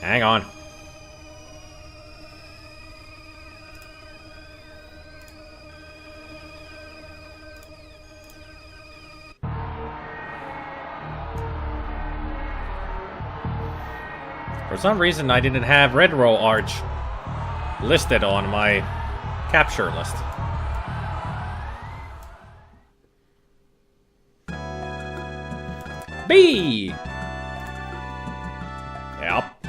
Hang on. For some reason, I didn't have Red Row Arch listed on my capture list. B! Yep.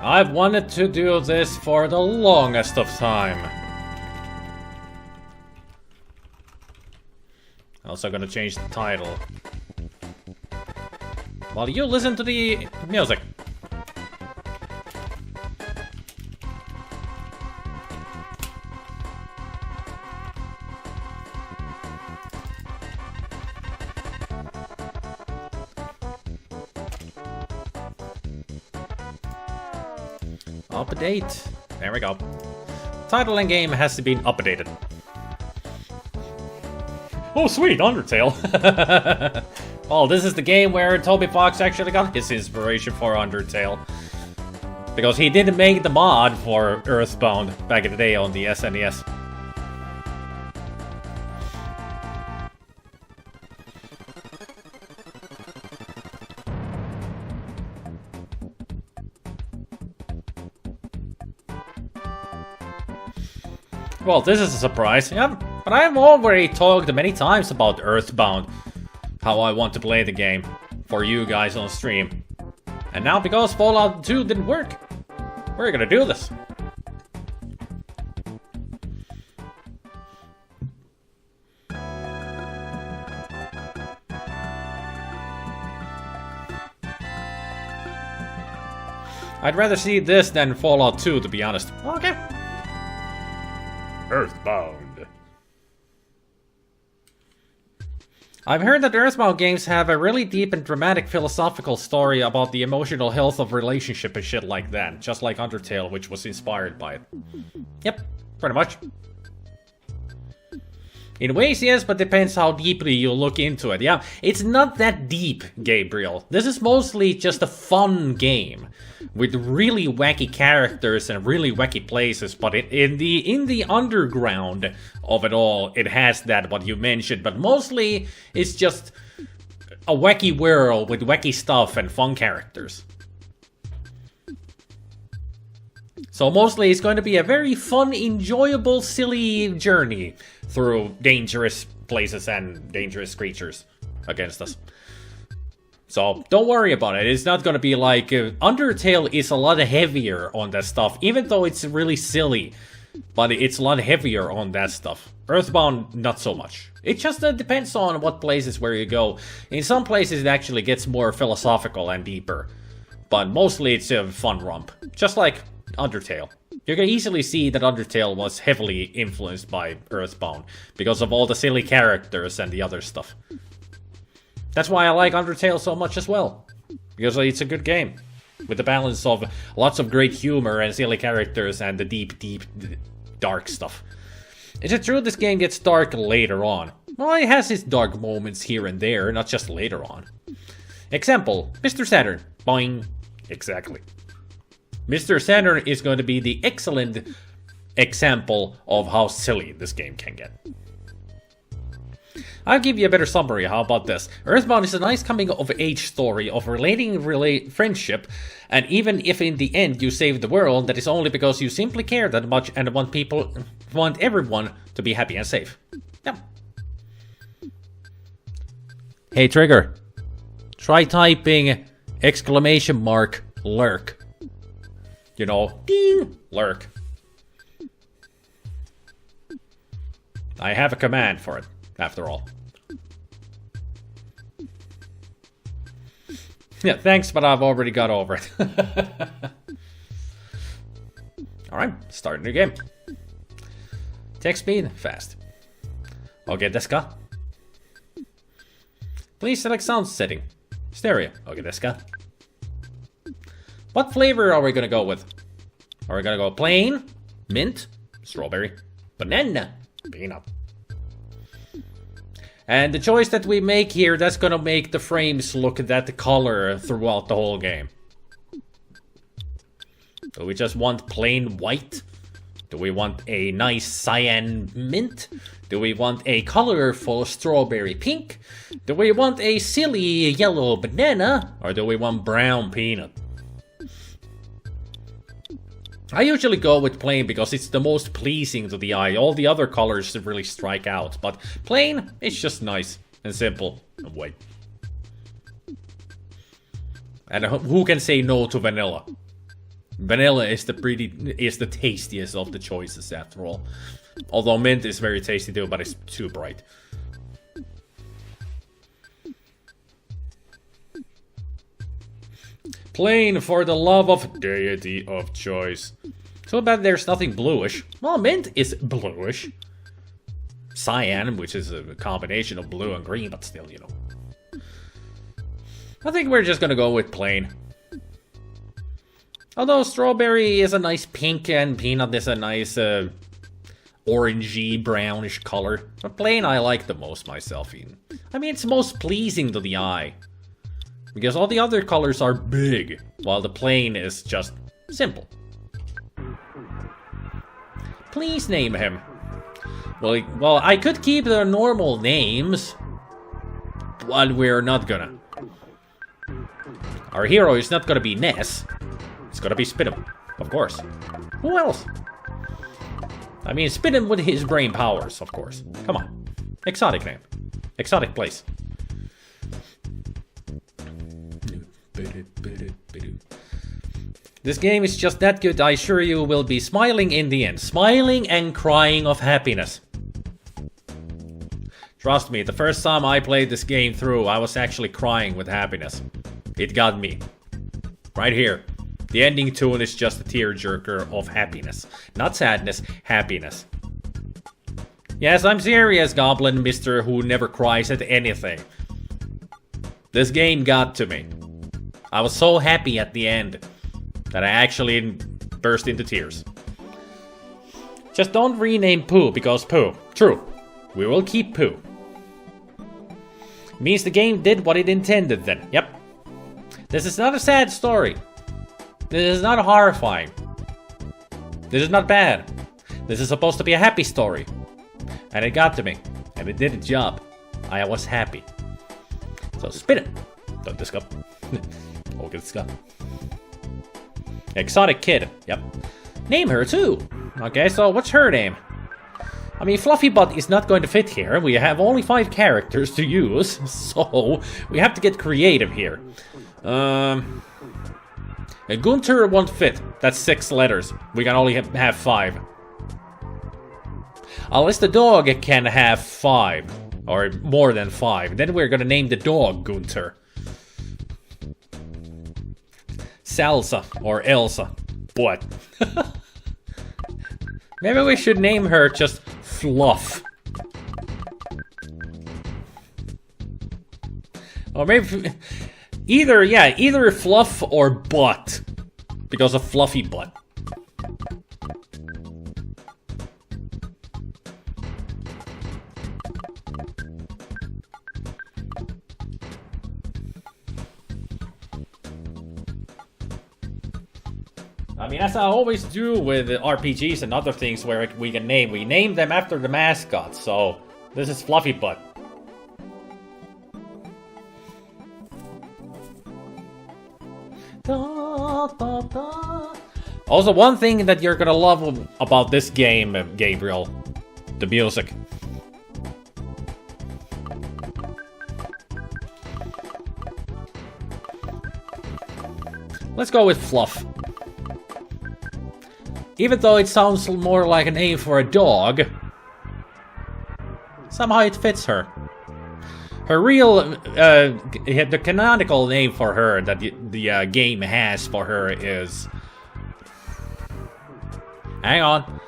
I've wanted to do this for the longest of time. Also gonna change the title. While you listen to the music. Update. There we go. Title and game has to be updated. Oh sweet, Undertale. Oh, this is the game where Toby Fox actually got his inspiration for Undertale. Because he didn't make the mod for EarthBound back in the day on the SNES. Well, this is a surprise, yeah, but I've already talked many times about EarthBound. How I want to play the game for you guys on stream. And now because Fallout 2 didn't work, we're gonna do this. I'd rather see this than Fallout 2, to be honest. Okay. EarthBound. I've heard that EarthBound games have a really deep and dramatic philosophical story about the emotional health of relationship and shit like that. Just like Undertale, which was inspired by it. Yep, pretty much. In ways, yes, but depends how deeply you look into it. Yeah, it's not that deep, Gabriel. This is mostly just a fun game with really wacky characters and really wacky places. But in the underground of it all, it has that what you mentioned. But mostly, it's just a wacky world with wacky stuff and fun characters. So mostly, it's going to be a very fun, enjoyable, silly journey through dangerous places and dangerous creatures against us. So don't worry about it. It's not going to be like... Undertale is a lot heavier on that stuff, even though it's really silly. But it's a lot heavier on that stuff. EarthBound, not so much. It just depends on what places where you go. In some places it actually gets more philosophical and deeper. But mostly it's a fun romp. Just like Undertale. You can easily see that Undertale was heavily influenced by EarthBound because of all the silly characters and the other stuff. That's why I like Undertale so much as well. Because it's a good game. With the balance of lots of great humor and silly characters and the deep, deep, dark stuff. Is it true this game gets dark later on? Well, it has its dark moments here and there, not just later on. Example, Mr. Saturn. Boing. Exactly. Mr. Saturn is going to be the excellent example of how silly this game can get. I'll give you a better summary, how about this? EarthBound is a nice coming-of-age story of relating friendship, and even if in the end you save the world, that is only because you simply care that much and want everyone to be happy and safe. Yep. Hey Trigger, try typing exclamation mark lurk. You know, ding, lurk. I have a command for it, after all. Yeah, thanks, but I've already got over it. Alright, start a new game. Text speed, fast. Okay, desu ka? Please select sound setting. Stereo. Okay, desu ka? What flavor are we gonna go with? Are we gonna go plain, mint, strawberry, banana, peanut? And the choice that we make here, that's gonna make the frames look that color throughout the whole game. Do we just want plain white? Do we want a nice cyan mint? Do we want a colorful strawberry pink? Do we want a silly yellow banana? Or do we want brown peanut? I usually go with plain because it's the most pleasing to the eye. All the other colors really strike out, but plain, it's just nice and simple and white. And who can say no to vanilla? Vanilla is the tastiest of the choices after all. Although mint is very tasty too, but it's too bright. Plain for the love of deity of choice. So bad there's nothing bluish. Well, mint is bluish. Cyan, which is a combination of blue and green, but still, you know. I think we're just gonna go with plain. Although strawberry is a nice pink and peanut is a nice orangey, brownish color. But plain I like the most myself. I mean, it's most pleasing to the eye. Because all the other colors are big, while the plain is just simple. Please name him. Well, I could keep the normal names, but we're not gonna. Our hero is not gonna be Ness. It's gonna be SpiderMwa, of course. Who else? I mean, SpiderMwa with his brain powers, of course. Come on. Exotic name. Exotic place. This game is just that good, I assure you will be smiling in the end. Smiling and crying of happiness. Trust me, the first time I played this game through, I was actually crying with happiness. It got me. Right here. The ending tune is just a tearjerker of happiness. Not sadness, happiness. Yes, I'm serious, Goblin Mister who never cries at anything. This game got to me. I was so happy at the end that I actually burst into tears. Just don't rename Pooh because Pooh. True. We will keep Pooh. Means the game did what it intended then. Yep. This is not a sad story. This is not horrifying. This is not bad. This is supposed to be a happy story. And it got to me. And it did its job. I was happy. So spin it. Don't discuss. Okay, discuss. Exotic kid. Yep. Name her too. Okay, so what's her name? I mean, Fluffy Butt is not going to fit here. We have only 5 characters to use. So we have to get creative here. Gunter won't fit. That's 6 letters. We can only have 5. Unless the dog can have 5. Or more than 5. Then we're gonna name the dog Gunter. Salsa or Elsa. What? Maybe we should name her just Fluff. Or maybe... Either Fluff or Butt. Because of Fluffy Butt. I mean, as I always do with RPGs and other things where we can name. We name them after the mascot, so this is Fluffy Butt. Da, da, da. Also, one thing that you're gonna love about this game, Gabriel, the music. Let's go with Fluff. Even though it sounds more like a name for a dog, somehow it fits her. Her real, the canonical name for her that the game has for her is... Hang on.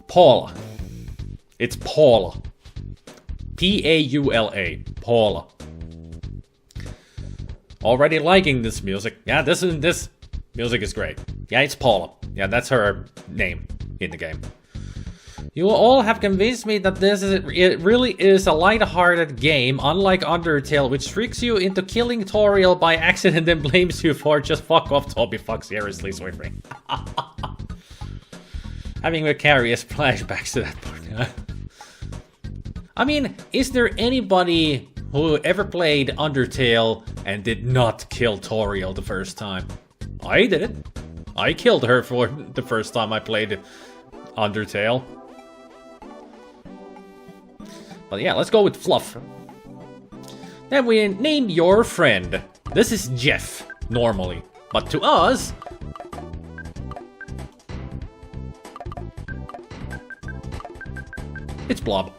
Paula. It's Paula. P-A-U-L-A. Paula. Already liking this music. Yeah, this music is great. Yeah, it's Paula. Yeah, that's her name in the game. You all have convinced me that it really is a light-hearted game, unlike Undertale, which tricks you into killing Toriel by accident and blames you for just fuck off, Toby. Fuck, seriously, Swifty. Having vicarious flashbacks to that part. I mean, is there anybody who ever played Undertale and did not kill Toriel the first time? I did it. I killed her for the first time I played Undertale. But yeah, let's go with Fluff. Then we name your friend. This is Jeff, normally. But to us... it's Blob.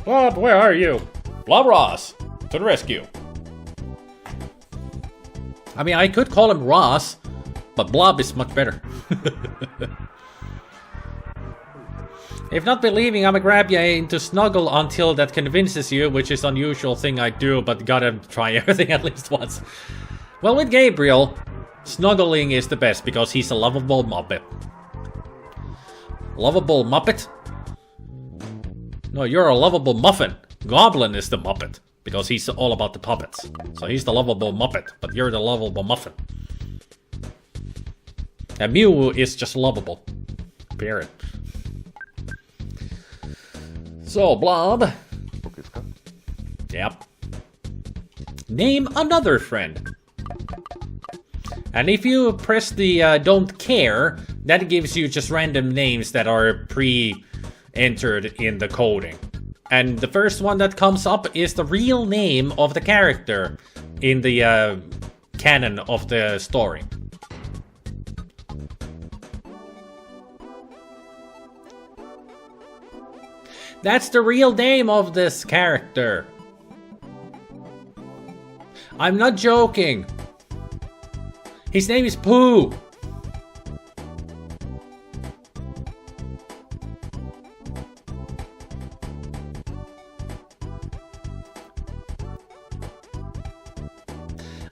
Blob, where are you? Blob Ross, to the rescue. I mean, I could call him Ross, but Blob is much better. If not believing, I'ma grab you into snuggle until that convinces you, which is an unusual thing I do, but gotta try everything at least once. Well, with Gabriel, snuggling is the best because he's a lovable Muppet. Lovable Muppet? No, you're a lovable muffin. Goblin is the Muppet, because he's all about the puppets. So he's the lovable Muppet, but you're the lovable muffin. And Mew is just lovable. Period. So, Blob. Yep. Name another friend. And if you press the don't care, that gives you just random names that are pre-entered in the coding. And the first one that comes up is the real name of the character in the canon of the story. That's the real name of this character. I'm not joking. His name is Pooh.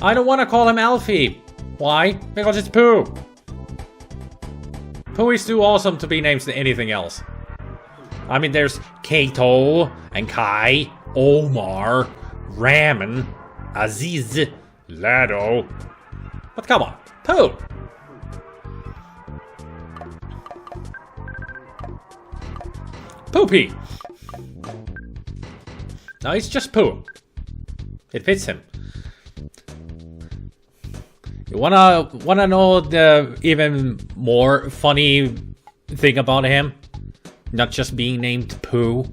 I don't want to call him Alfie. Why? Because it's Pooh. Pooh is too awesome to be named anything else. I mean, there's Kato and Kai, Omar, Ramen, Aziz, Lado. But come on, Pooh. Poopy. No, it's just Pooh. It fits him. You wanna know the even more funny thing about him? Not just being named Pooh.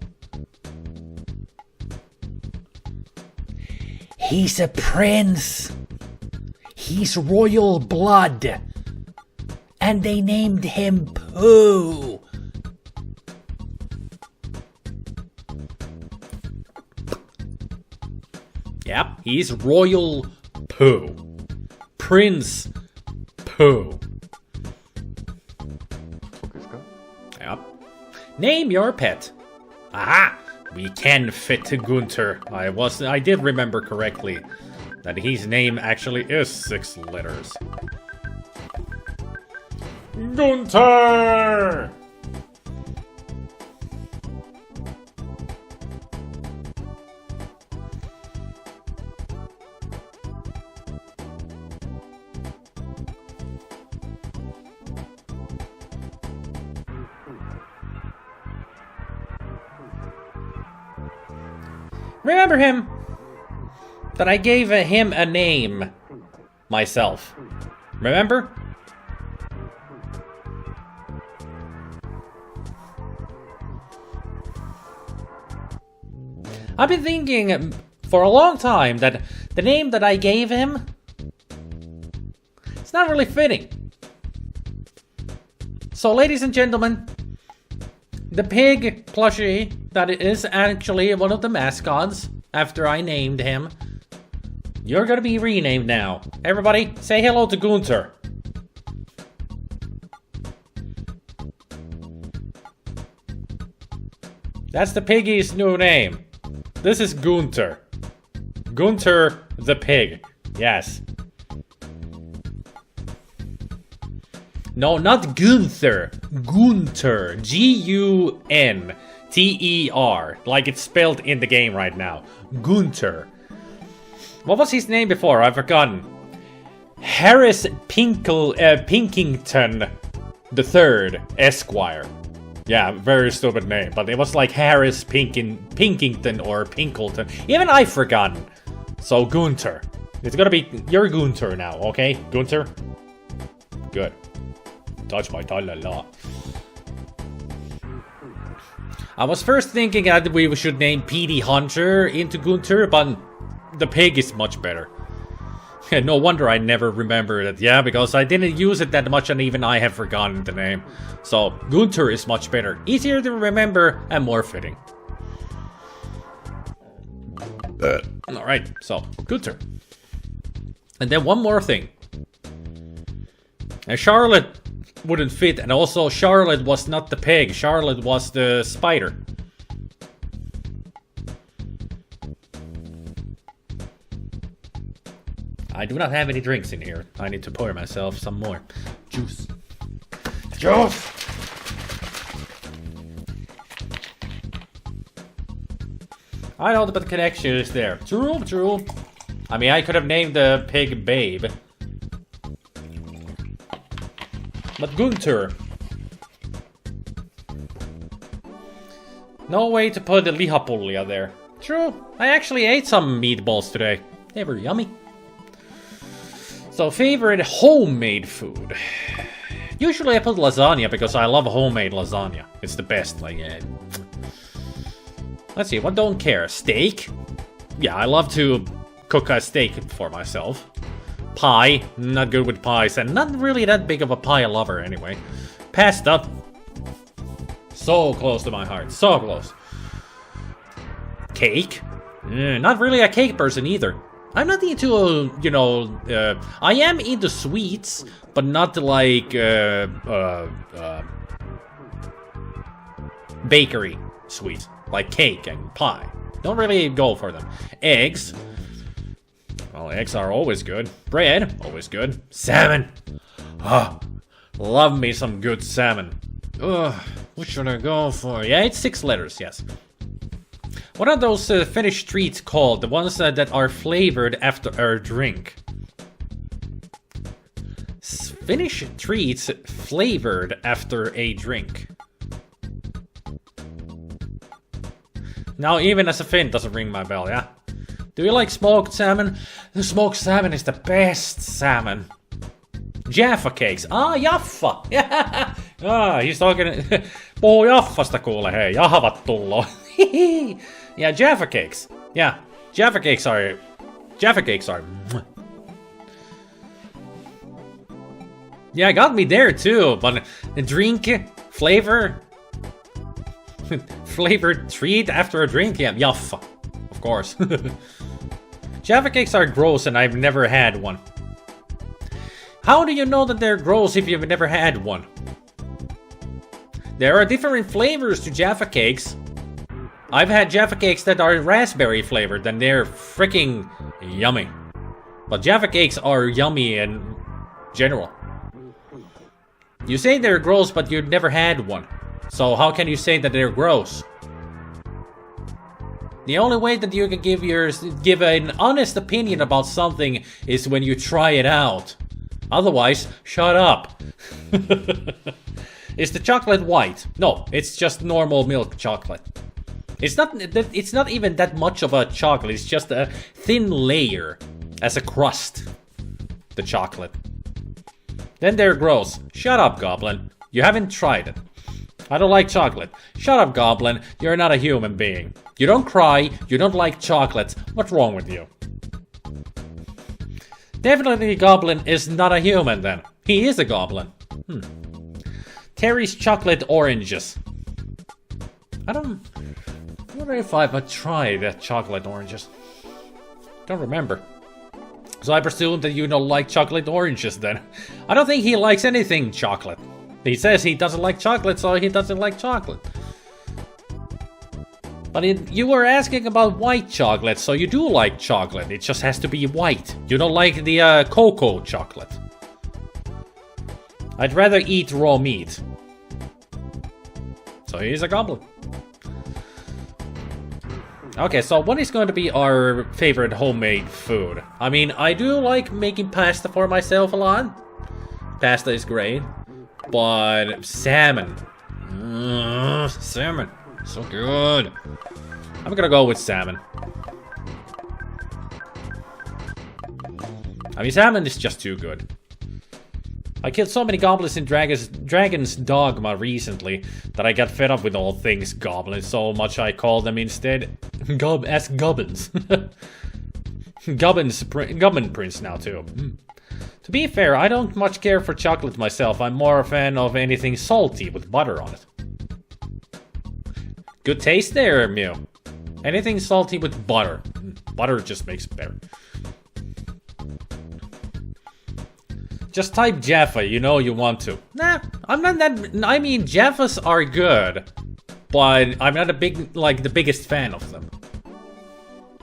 He's a prince. He's royal blood. And they named him Pooh. Yep, he's royal Pooh. Prince Pooh. Yep. Name your pet. Aha! We can fit Gunther. I did remember correctly that his name actually is 6 letters. Gunther! Remember him? That I gave him a name myself. Remember? I've been thinking for a long time that the name that I gave him, it's not really fitting. So, ladies and gentlemen, the pig plushie that is actually one of the mascots after I named him, you're gonna be renamed now. Everybody, say hello to Gunther. That's the piggy's new name. This is Gunther. Gunther the pig. Yes. No, not Gunther. Gunter. G-U-N-T-E-R. Like it's spelled in the game right now. Gunter. What was his name before? I've forgotten. Harris Pinkington III, Esquire. Yeah, very stupid name, but it was like Harris Pinkington or Pinkleton. Even I've forgotten. So Gunter. It's gonna be you're Gunter now, okay? Gunter? Good. Touch my tongue a lot. I was first thinking that we should name PD Hunter into Gunter, but the pig is much better. No wonder I never remembered it. Yeah, because I didn't use it that much and even I have forgotten the name. So, Gunter is much better. Easier to remember and more fitting. Alright, so, Gunter. And then one more thing. And Charlotte wouldn't fit, and also Charlotte was not the pig. Charlotte was the spider. I do not have any drinks in here. I need to pour myself some more juice. Juice! I know, but the connection is there. True, true. I mean, I could have named the pig Babe. But Gunter. No way to put the lihapullia there. True, I actually ate some meatballs today. They were yummy. So, favorite homemade food. Usually I put lasagna because I love homemade lasagna. It's the best, like, let's see, what don't care? Steak? Yeah, I love to cook a steak for myself. Pie, not good with pies, and not really that big of a pie lover anyway. Pasta. So close to my heart, so close. Cake? Not really a cake person either. I'm not into, you know, I am into sweets, but not like, bakery sweets, like cake and pie. Don't really go for them. Eggs. Well, eggs are always good. Bread, always good. Salmon. Oh, love me some good salmon. Ugh, what should I go for? Yeah, it's 6 letters, yes. What are those Finnish treats called? The ones that are flavored after a drink. Finnish treats flavored after a drink. Now, even as a Finn, doesn't ring my bell, yeah? Do you like smoked salmon? The smoked salmon is the best salmon. Jaffa cakes. Ah, Jaffa. Ah, he's talking... Puhuu Jaffasta kuule, hei. Jahvat tulloo. Yeah, Jaffa cakes. Yeah, Jaffa cakes are... Yeah, got me there too, but the drink, flavor... flavored treat after a drink? Yeah, Jaffa. Of course. Jaffa cakes are gross and I've never had one. How do you know that they're gross if you've never had one? There are different flavors to Jaffa cakes. I've had Jaffa cakes that are raspberry flavored and they're freaking yummy. But Jaffa cakes are yummy in general. You say they're gross, but you've never had one. So how can you say that they're gross? The only way that you can give an honest opinion about something is when you try it out. Otherwise, shut up. Is the chocolate white? No, it's just normal milk chocolate. It's not even that much of a chocolate, it's just a thin layer as a crust. The chocolate. Then they're gross. Shut up, Goblin. You haven't tried it. I don't like chocolate. Shut up, Goblin. You're not a human being. You don't cry, you don't like chocolates. What's wrong with you? Definitely Goblin is not a human then. He is a goblin. Terry's chocolate oranges. I don't know if I've tried chocolate oranges. Don't remember. So I presume that you don't like chocolate oranges then. I don't think he likes anything chocolate. He says he doesn't like chocolate, so he doesn't like chocolate. But you were asking about white chocolate, so you do like chocolate. It just has to be white. You don't like the cocoa chocolate. I'd rather eat raw meat. So he's a goblin. Okay, so what is going to be our favorite homemade food? I mean, I do like making pasta for myself a lot. Pasta is great. But salmon. Salmon. So good. I'm gonna go with salmon. I mean, salmon is just too good. I killed so many goblins in Dragon's Dogma recently that I got fed up with all things goblins so much I call them instead gubbins. Gubbin Prince now too. To be fair, I don't much care for chocolate myself. I'm more a fan of anything salty with butter on it. Good taste there, Mew. Anything salty with butter. Butter just makes it better. Just type Jaffa, you know you want to. Nah, I'm not that... I mean, Jaffas are good. But I'm not a the biggest fan of them.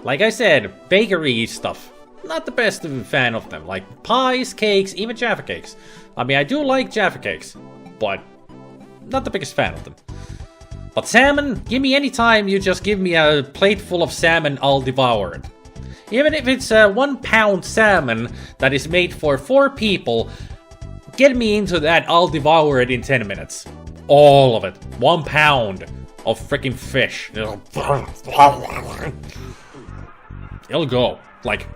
Like I said, bakery stuff. Not the best fan of them. Like pies, cakes, even Jaffa cakes. I mean, I do like Jaffa cakes. But not the biggest fan of them. But salmon, give me any time you just give me a plate full of salmon, I'll devour it. Even if it's a 1 pound salmon that is made for 4 people, get me into that, I'll devour it in 10 minutes. All of it. 1 pound of freaking fish. It'll go. Like...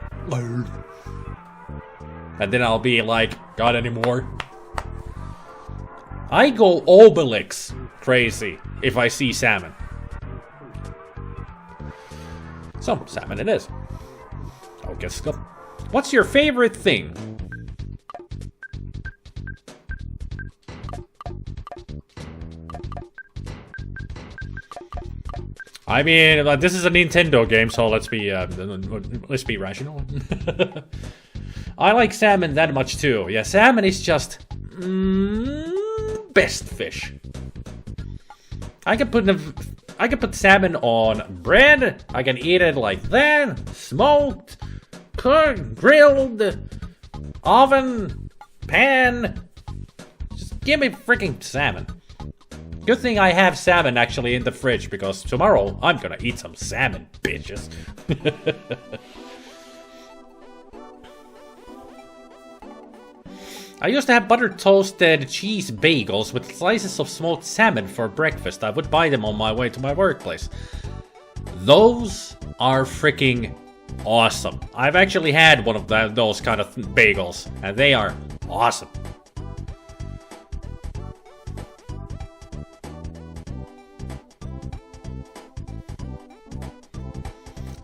And then I'll be like, got any more? I go Obelix crazy if I see salmon. So, salmon it is. Okay, Scott. What's your favorite thing? I mean, this is a Nintendo game, so let's be rational. I like salmon that much too. Yeah, salmon is just best fish. I can put salmon on bread. I can eat it like that, smoked, cooked, grilled, oven, pan. Just give me freaking salmon. Good thing I have salmon actually in the fridge, because tomorrow I'm gonna eat some salmon, bitches. I used to have buttered toasted cheese bagels with slices of smoked salmon for breakfast. I would buy them on my way to my workplace. Those are freaking awesome. I've actually had one of those kind of bagels, and they are awesome.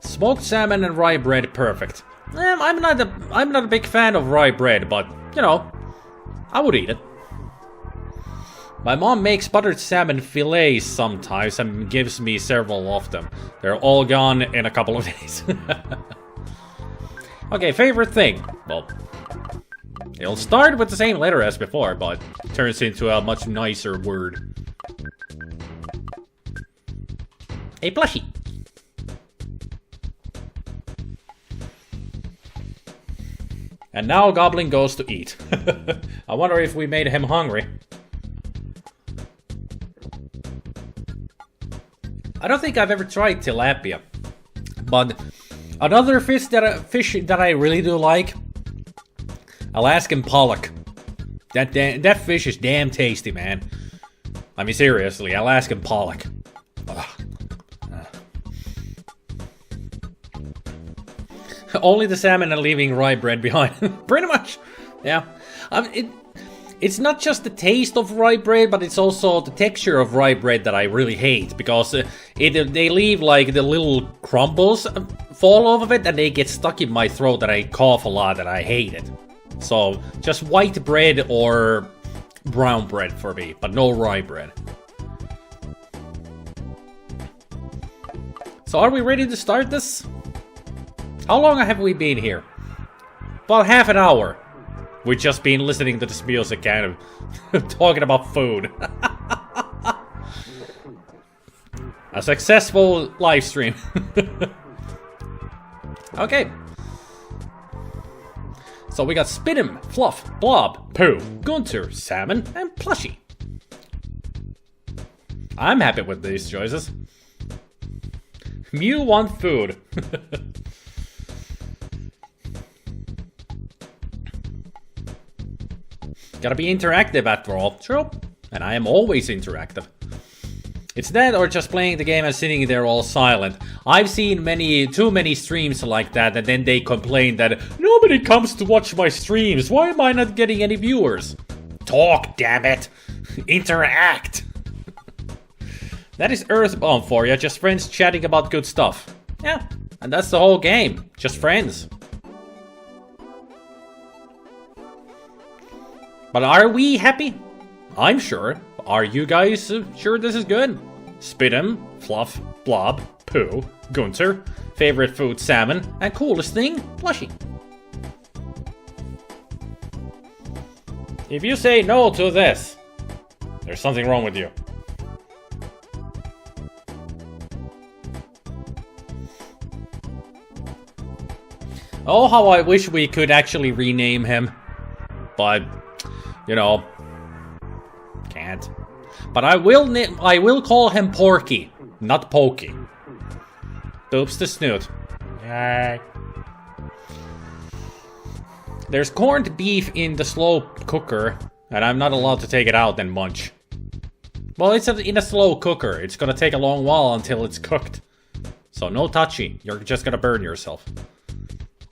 Smoked salmon and rye bread, perfect. I'm not a big fan of rye bread, but you know, I would eat it. My mom makes buttered salmon fillets sometimes and gives me several of them. They're all gone in a couple of days. Okay, favorite thing. Well, it'll start with the same letter as before, but turns into a much nicer word. A plushie. And now Goblin goes to eat. I wonder if we made him hungry. I don't think I've ever tried tilapia. But another fish that I really do like, Alaskan pollock. That fish is damn tasty, man. I mean, seriously, Alaskan pollock. Ugh. Only the salmon and leaving rye bread behind. Pretty much. Yeah. It's not just the taste of rye bread, but it's also the texture of rye bread that I really hate. Because they leave like the little crumbles fall off of it, and they get stuck in my throat, and I cough a lot, and I hate it. So, just white bread or brown bread for me, but no rye bread. So are we ready to start this? How long have we been here? About half an hour. We've just been listening to this music and talking about food. A successful live stream. So we got Spidem, Fluff, Blob, Pooh, Gunter, Salmon, and Plushie. I'm happy with these choices. Mew want food. Gotta be interactive after all. True. And I am always interactive. It's that or just playing the game and sitting there all silent. I've seen too many streams like that, and then they complain that nobody comes to watch my streams. Why am I not getting any viewers? Talk, damn it. Interact. That is EarthBound for you, just friends chatting about good stuff. Yeah, and that's the whole game. Just friends. But are we happy? I'm sure. Are you guys sure this is good? Spidem, Fluff, Blob, Pooh, Gunter, favorite food salmon, and coolest thing, Plushie. If you say no to this, there's something wrong with you. Oh, how I wish we could actually rename him. But, you know, can't. But I will call him Porky, not Pokey. Doops the snoot. Yay. There's corned beef in the slow cooker, and I'm not allowed to take it out and munch. Well, it's in a slow cooker. It's gonna take a long while until it's cooked. So no touchy. You're just gonna burn yourself.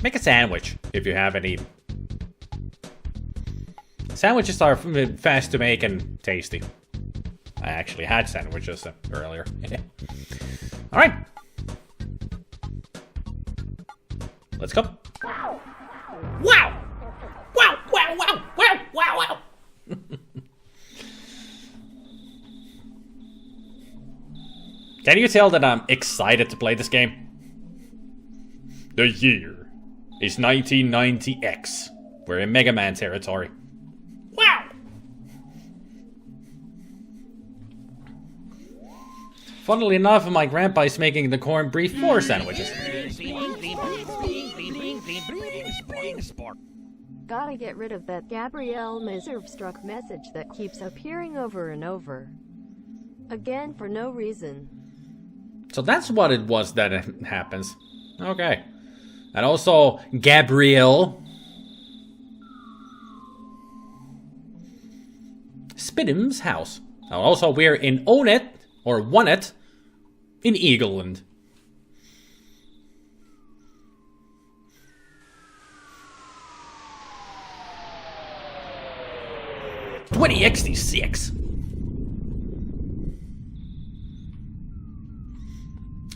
Make a sandwich, if you have any. Sandwiches are fast to make and tasty. I actually had sandwiches earlier. Alright. Let's go. Wow! Wow! Wow! Wow! Wow! Wow! Wow! Wow! Can you tell that I'm excited to play this game? The year is 1990X. We're in Mega Man territory. Wow! Funnily enough, my grandpa is making the corned beef 4 sandwiches. Gotta get rid of that Gabrielle Miservstruck message that keeps appearing over and over. Again for no reason. So that's what it was that happens. Okay. And also, Gabrielle. Spidem's house. And also, we're in Own It, or Won It, in Eagleland. $20.66.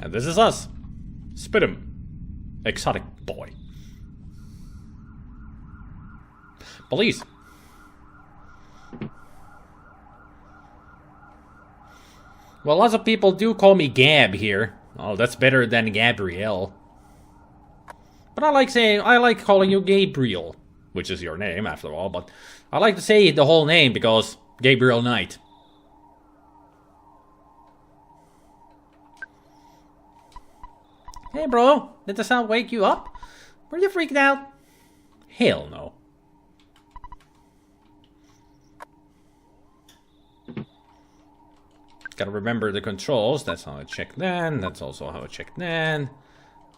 And this is us. Spidem. Exotic boy. Police. Well, lots of people do call me Gab here. Oh, that's better than Gabrielle. But I like calling you Gabriel, which is your name after all, but I like to say the whole name because Gabriel Knight. Hey bro, did the sound wake you up? Were you freaked out? Hell no. Gotta remember the controls. That's how I check that. That's also how I check that.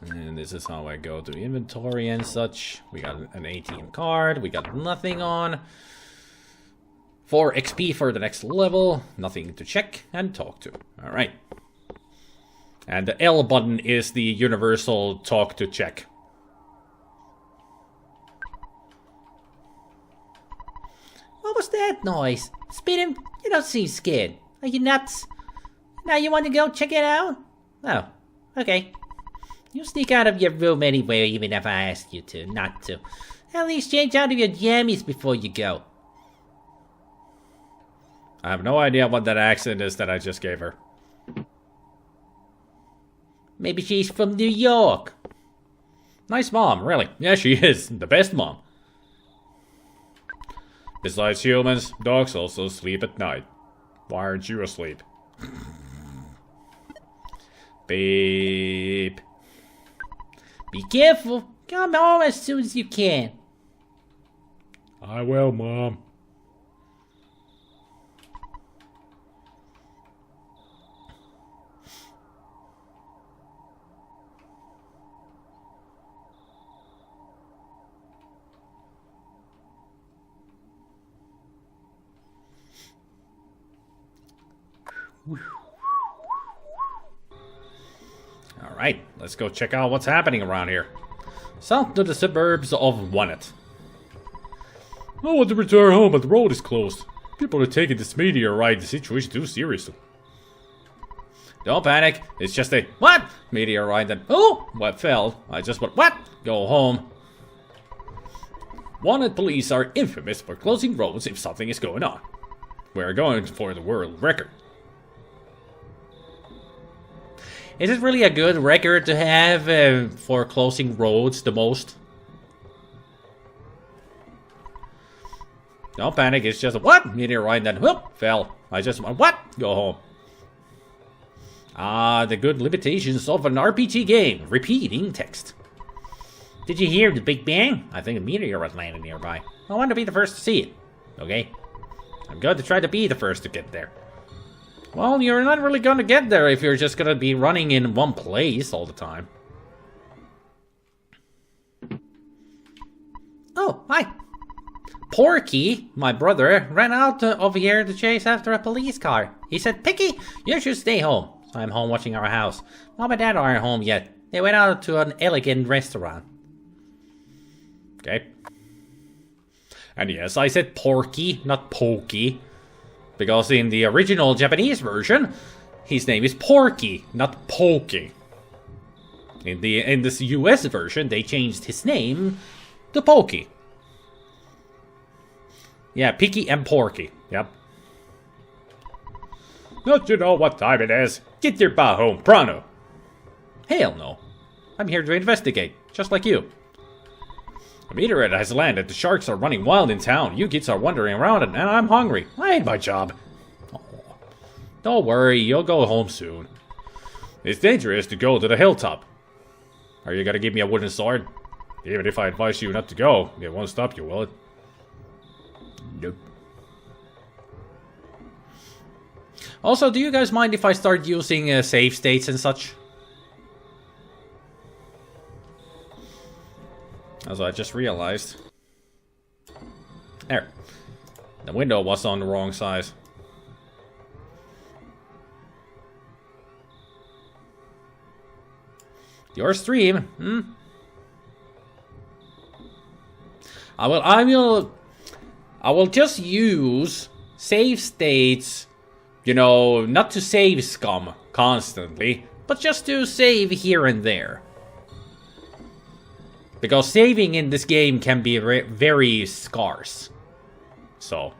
And this is how I go to inventory and such. We got an ATM card. We got nothing on. 4 XP for the next level. Nothing to check and talk to. Alright. And the L button is the universal talk to check. What was that noise? Spidem, you don't seem scared. Are you nuts? Now you want to go check it out? Oh, okay. You sneak out of your room anyway, even if I ask you to, not to. At least change out of your jammies before you go. I have no idea what that accent is that I just gave her. Maybe she's from New York. Nice mom, really. Yeah, she is. The best mom. Besides humans, dogs also sleep at night. Why aren't you asleep? Beep. Be careful. Come home as soon as you can. I will, Mom. Alright, let's go check out what's happening around here. South to the suburbs of Wannet. I want to return home, but the road is closed. People are taking this meteorite situation too seriously. Don't panic, it's just a what? Meteorite that what fell? I just went what? Go home. Wanted police are infamous for closing roads if something is going on. We're going for the world record. Is it really a good record to have for closing roads the most? Don't panic, it's just a what? Meteorite that whoop fell. I just went what? Go home. Ah, the good limitations of an RPG game. Repeating text. Did you hear the Big Bang? I think a meteorite landed nearby. I want to be the first to see it. Okay? I'm going to try to be the first to get there. Well, you're not really going to get there if you're just going to be running in one place all the time. Oh, hi. Porky, my brother, ran out over here to chase after a police car. He said, Picky, you should stay home. So I'm home watching our house. Mom and Dad aren't home yet. They went out to an elegant restaurant. Okay. And yes, I said Porky, not Pokey. Because in the original Japanese version, his name is Porky, not Pokey. In this US version, they changed his name to Pokey. Yeah, Picky and Porky. Yep. Don't you know what time it is? Get your butt home, pronto. Hell no. I'm here to investigate, just like you. A meteorite has landed. The sharks are running wild in town. You kids are wandering around and I'm hungry. I hate my job. Oh. Don't worry, you'll go home soon. It's dangerous to go to the hilltop. Are you gonna give me a wooden sword? Even if I advise you not to go, it won't stop you, will it? Nope. Also, do you guys mind if I start using save states and such? As I just realized. There. The window was on the wrong size. Your stream, hmm? I will just use save states, you know, not to save scum constantly, but just to save here and there. Because saving in this game can be very scarce. So,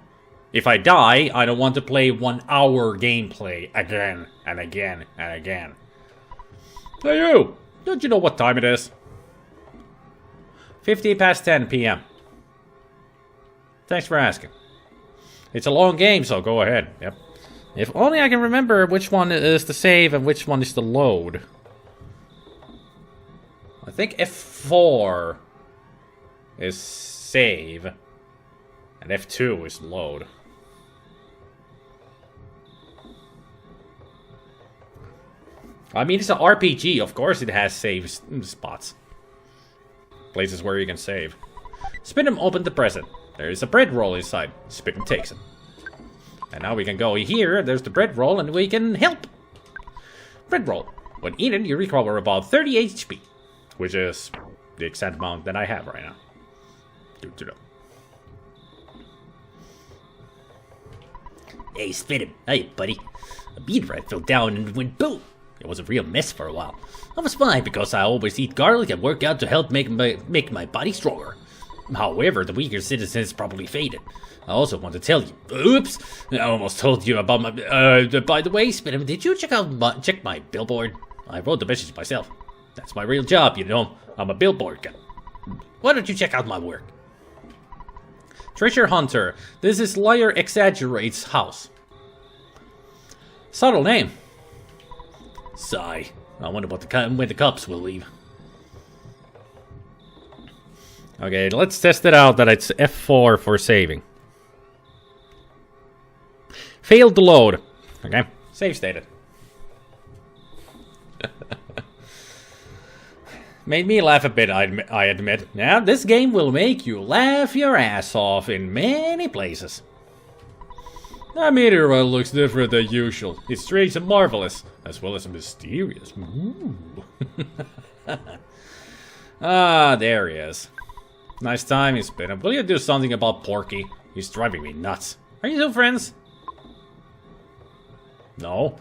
if I die, I don't want to play 1 hour gameplay again and again and again. Hey you! Don't you know what time it is? 15 past 10 p.m. Thanks for asking. It's a long game, so go ahead. Yep. If only I can remember which one is the save and which one is the load. I think F4 is save, and F2 is load. I mean, it's an RPG, of course it has save spots. Places where you can save. Spin'em opened the present. There is a bread roll inside. Spin'em takes it. And now we can go here, there's the bread roll, and we can help. Bread roll. When eaten, you recover about 30 HP. Which is the exact amount that I have right now. Hey, Spin'em. Hey, buddy. A meteorite fell down and went boom. It was a real mess for a while. I was fine because I always eat garlic and work out to help make my body stronger. However, the weaker citizens probably faded. I also want to tell you. Oops! I almost told you about my... by the way, Spin'em, did you check my billboard? I wrote the message myself. That's my real job, you know. I'm a billboard guy. Why don't you check out my work? Treasure Hunter. This is Liar Exaggerates house. Subtle name. Sigh. I wonder when the cops will leave. Okay, let's test it out that it's F4 for saving. Failed to load. Okay, save stated. Made me laugh a bit, I admit. Now, this game will make you laugh your ass off in many places. That meteorite looks different than usual. It's strange and marvelous, as well as mysterious. Ah, there he is. Nice time he's been. Will you do something about Porky? He's driving me nuts. Are you two friends? No.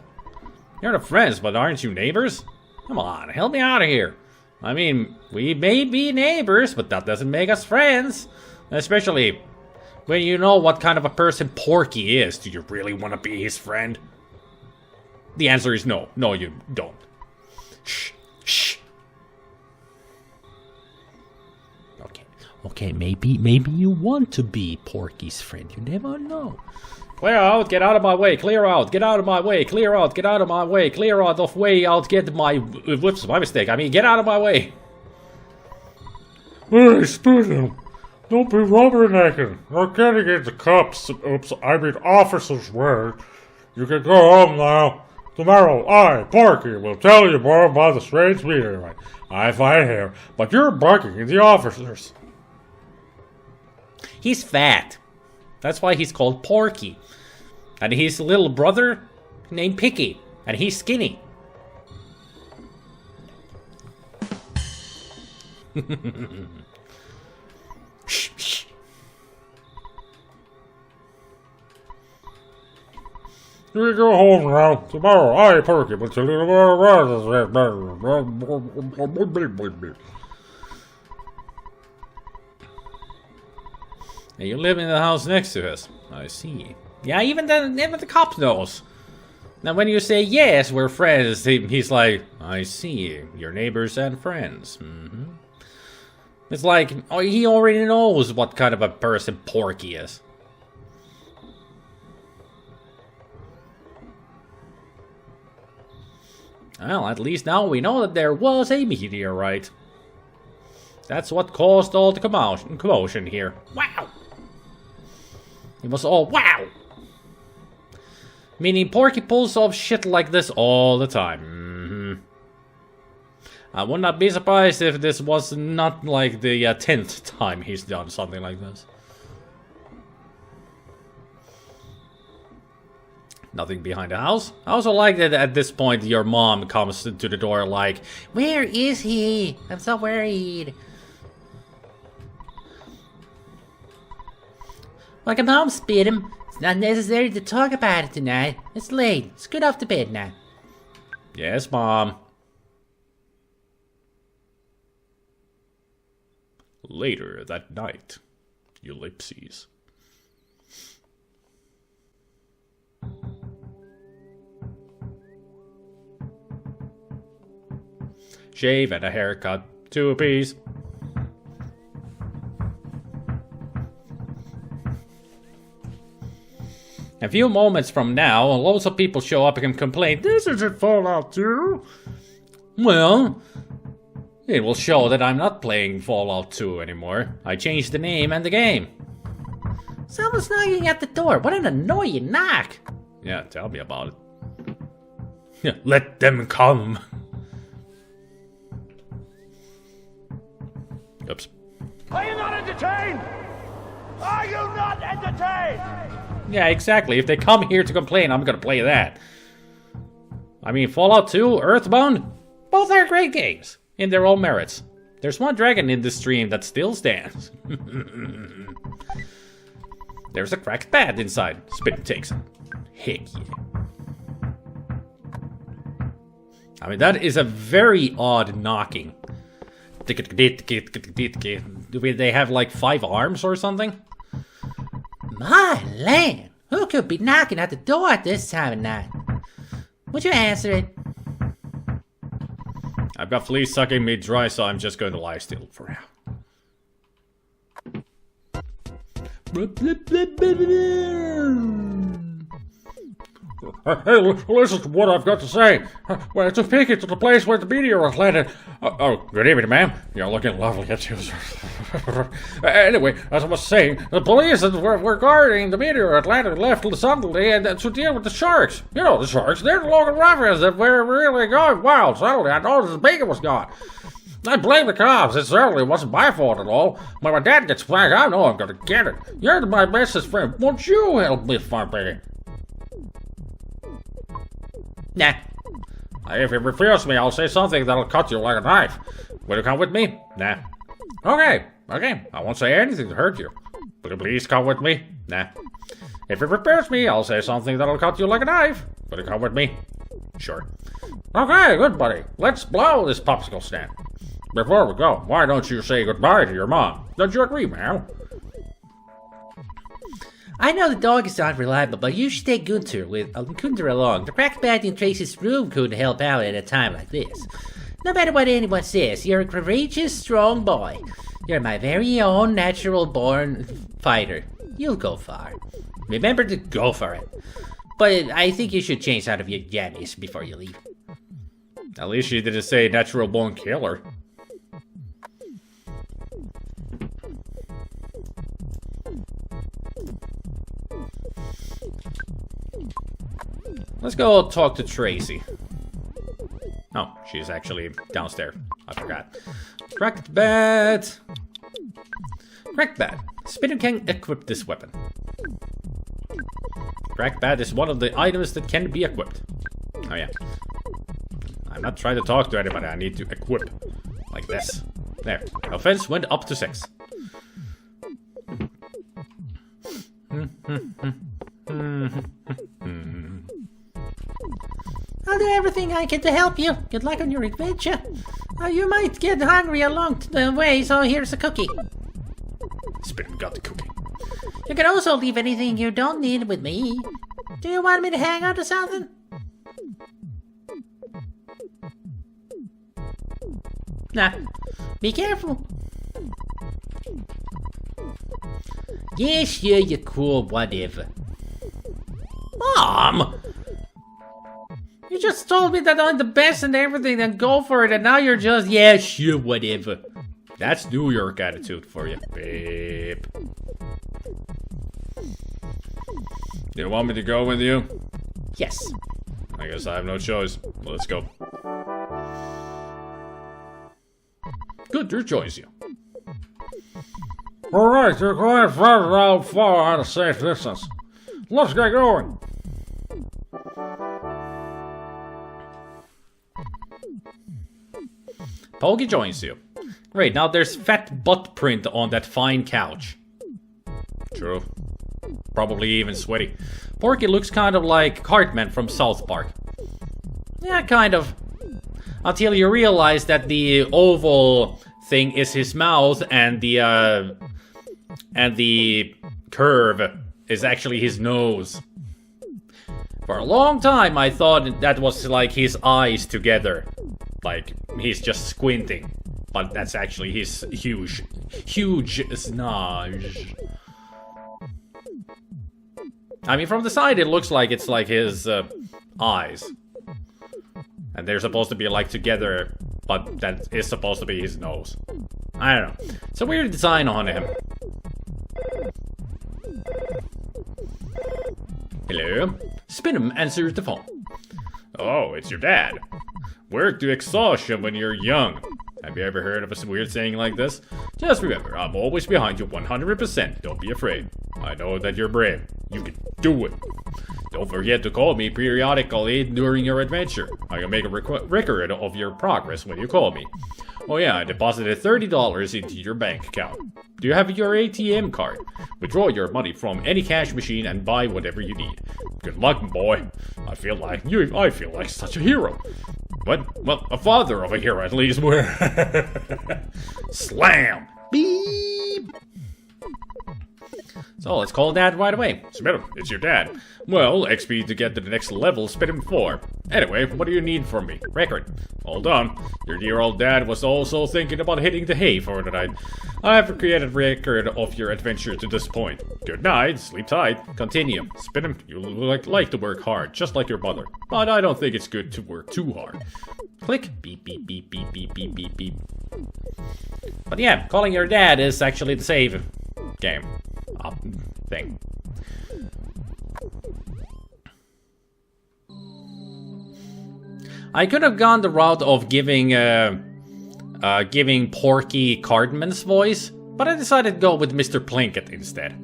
You're not friends, but aren't you neighbors? Come on, help me out of here. I mean, we may be neighbors, but that doesn't make us friends. Especially when you know what kind of a person Porky is. Do you really want to be his friend? The answer is no. No, you don't. Shh. Shh. Okay, maybe you want to be Porky's friend. You never know. Clear out, get out of my way, clear out, get out of my way, clear out, get out of my way, clear out of way, I'll get my... Whoops, my mistake, I mean, get out of my way. Hey, Spider, don't be rubbernecking. We're getting into cops. Oops, I mean officers' word. You can go home now. Tomorrow, I, Porky, will tell you more about the strange meteorite I find here, but you're barking at the officers. He's fat. That's why he's called Porky. And his little brother named Picky. And he's skinny. Shh, shh. You can go home now. Tomorrow, I, Porky, will tell you more about the... And you live in the house next to us. I see. Yeah, even the cop knows. Now when you say, yes, we're friends, he's like, I see. You're neighbors and friends. It's like, oh, he already knows what kind of a person Porky is. Well, at least now we know that there was a meteorite. That's what caused all the commotion here. Wow! It was all wow! Meaning Porky pulls off shit like this all the time. I would not be surprised if this was not like the 10th time he's done something like this. Nothing behind the house. I also like that at this point your mom comes to the door like, where is he? I'm so worried. Welcome home, Spider. It's not necessary to talk about it tonight. It's late. Let's get off to bed now. Yes, Mom. Later that night, ellipses. Shave and a haircut, 2 apiece. A few moments from now, loads of people show up and complain, this isn't Fallout 2. Well, it will show that I'm not playing Fallout 2 anymore. I changed the name and the game. Someone's knocking at the door. What an annoying knock. Yeah, tell me about it. Yeah, let them come. Oops. Are you not entertained? Are you not entertained? Yeah, exactly. If they come here to complain, I'm gonna play that. I mean, Fallout 2, EarthBound, both are great games in their own merits. There's one dragon in this stream that still stands. There's a cracked pad inside. Spin takes it. Heck yeah. I mean, that is a very odd knocking. Do they have like 5 arms or something? My land! Who could be knocking at the door at this time of night? Would you answer it? I've got fleas sucking me dry, so I'm just going to lie still for now. Listen to what I've got to say. Well, it's a ticket to the place where the meteor landed. Good evening, ma'am. You're looking lovely at you. Anyway, as I was saying, the police were guarding the meteor that landed left suddenly and to deal with the sharks. You know, the sharks, they're the local ruffians that were really going wild. Suddenly, I noticed the bacon was gone. I blame the cops. It certainly wasn't my fault at all. When my dad gets back, I know I'm gonna get it. You're my bestest friend. Won't you help me find bacon? Nah. If you refuse me, I'll say something that'll cut you like a knife. Will you come with me? Nah. Okay. I won't say anything to hurt you. Will you please come with me? Nah. If you refuse me, I'll say something that'll cut you like a knife. Will you come with me? Sure. Okay, good buddy. Let's blow this popsicle stand. Before we go, why don't you say goodbye to your mom? Don't you agree, ma'am? I know the dog is unreliable, but you should take Gunther along. The crack bat in Tracy's room could help out at a time like this. No matter what anyone says, you're a courageous, strong boy. You're my very own natural-born fighter. You'll go far. Remember to go for it. But I think you should change out of your jammies before you leave. At least she didn't say natural-born killer. Let's go talk to Tracy. Oh, she's actually downstairs. I forgot. Cracked bat. Cracked bat. Spinner can equip this weapon. Cracked bat is one of the items that can be equipped. Oh yeah. I'm not trying to talk to anybody. I need to equip. Like this. There. Offense went up to 6. I'll do everything I can to help you. Good luck on your adventure. You might get hungry along the way, so here's a cookie. Spin got the cookie. You can also leave anything you don't need with me. Do you want me to hang on to something? Nah. Be careful. Yeah, sure, you're cool, whatever. Mom! You just told me that I'm the best and everything, then go for it, and now you're just, yeah, sure, whatever. That's New York attitude for you, babe. You want me to go with you? Yes. I guess I have no choice. Let's go. Good choice, you. Alright, you're going far out of safe distance. Let's get going. Poggy joins you. Great, now there's fat butt print on that fine couch. True. Probably even sweaty. Porky looks kind of like Cartman from South Park. Yeah, kind of. Until you realize that the oval thing is his mouth and the curve is actually his nose. For a long time I thought that was like his eyes together. Like he's just squinting. But that's actually his huge snage. I mean, from the side it looks like it's like his eyes. And they're supposed to be like together, but that is supposed to be his nose. I don't know. It's a weird design on him. Hello? Spin'em answers the phone. Oh, it's your dad. Work to exhaustion when you're young. Have you ever heard of a weird saying like this? Just remember, I'm always behind you 100%. Don't be afraid. I know that you're brave. You can do it. Don't forget to call me periodically during your adventure. I can make a record of your progress when you call me. Oh yeah, I deposited $30 into your bank account. Do you have your ATM card? Withdraw your money from any cash machine and buy whatever you need. Good luck, boy. I feel like such a hero. What? Well, a father of a hero at least. Slam! Beep! So let's call Dad right away. Spit him, it's your dad. Well, XP to get to the next level, spit him 4. Anyway, what do you need from me? Record. Hold on. Your dear old dad was also thinking about hitting the hay for the night. I have created record of your adventure to this point. Good night, sleep tight. Continue. Spit him, you like to work hard, just like your mother. But I don't think it's good to work too hard. Click. Beep, beep, beep, beep, beep, beep, beep, beep. But yeah, calling your dad is actually the save game thing. I could have gone the route of giving Porky Cardman's voice, but I decided to go with Mr. Plinkett instead.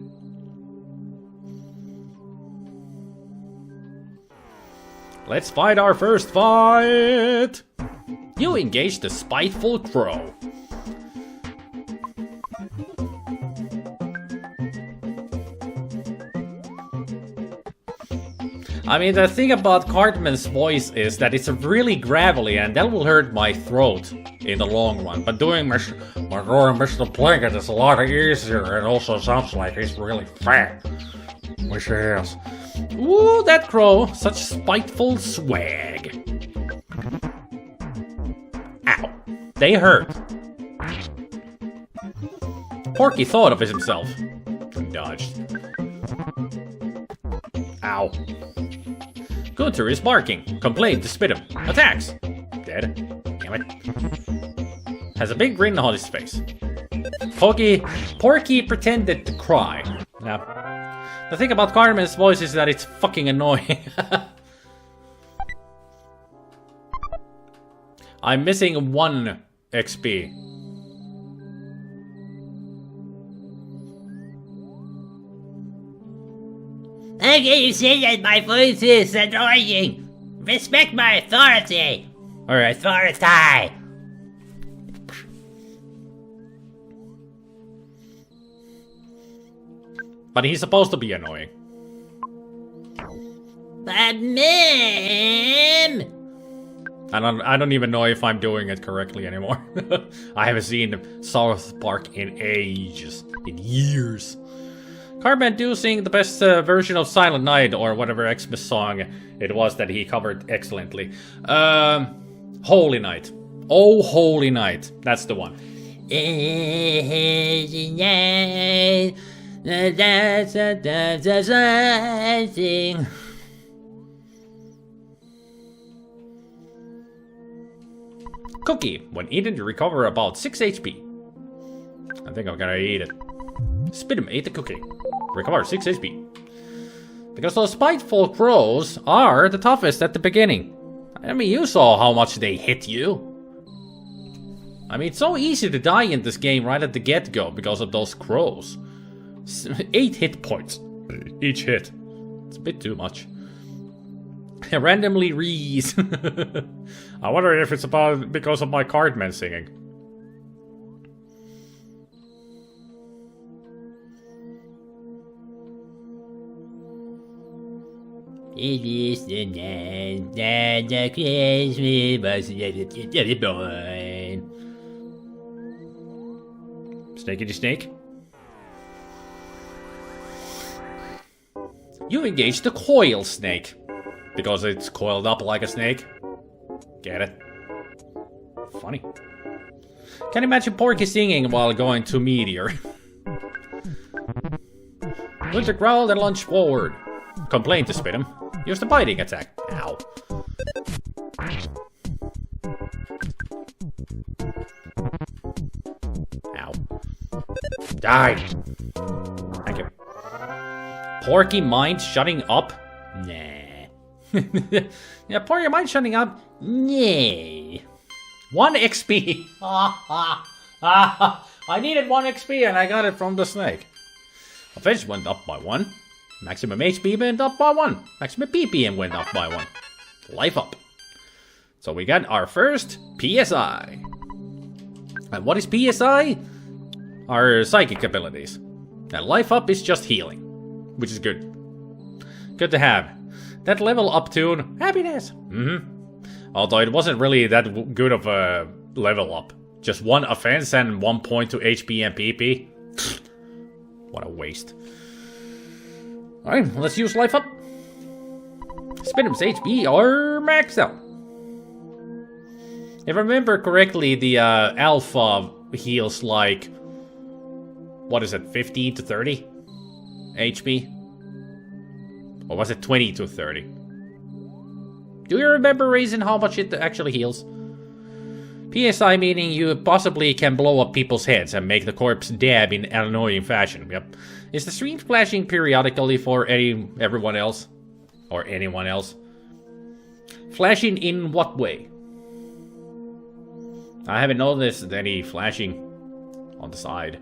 Let's fight our first fight! You engage the spiteful crow. I mean, the thing about Cartman's voice is that it's really gravelly, and that will hurt my throat in the long run. But doing Mr. Plinkett is a lot easier, and also sounds like he's really fat. Which he is. Ooh, that crow, such spiteful swag. Ow, they hurt. Porky thought of himself. Dodged. Ow. Gunter is barking. Complained to spit him. Attacks. Dead. Damn it. Has a big grin on his face. Porky pretended to cry. Now, the thing about Carmen's voice is that it's fucking annoying. I'm missing 1 XP. How can you say that my voice is annoying? Respect my authority! Or authority! But he's supposed to be annoying. But ma'am! I don't even know if I'm doing it correctly anymore. I haven't seen South Park in ages. In years. Cartman do sing the best version of Silent Night, or whatever Xmas song it was that he covered excellently. Holy Night. Oh, Holy Night. That's the one. Cookie. When eaten, you recover about 6 HP. I think I'm gonna eat it. Spit him, ate the cookie. Recover 6 HP. Because those spiteful crows are the toughest at the beginning. I mean, you saw how much they hit you. I mean, it's so easy to die in this game right at the get-go because of those crows. 8 hit points. Each hit. It's a bit too much. Randomly rees. I wonder if it's because of my Cartman singing. It is the night that the Christmas was born. Snakey snake. You engage the coil snake. Because it's coiled up like a snake. Get it? Funny. Can imagine Porky singing while going to Meteor. Winter growled and lunged forward. Complained to spit him. Use the biting attack. Ow. Ow. Die. Thank you. Porky mind shutting up? Nah. Yeah, Porky mind shutting up? Nah. 1 XP. I needed 1 XP and I got it from the snake. Offense went up by 1. Maximum HP went up by 1. Maximum PPM went up by 1. Life up. So we got our first PSI. And what is PSI? Our psychic abilities. And life up is just healing. Which is good. Good to have. That level up tune, happiness. Although it wasn't really that good of a level up. Just 1 offense and 1 point to HP and PP. What a waste. Alright, let's use life up. SpiderMwa's HP are maxed out. If I remember correctly, the alpha heals like, what is it, 15 to 30 HP? Or was it 20 to 30? Do you remember, Raisin, how much it actually heals? PSI meaning you possibly can blow up people's heads and make the corpse dab in an annoying fashion. Yep. Is the stream flashing periodically for everyone else? Or anyone else? Flashing in what way? I haven't noticed any flashing on the side.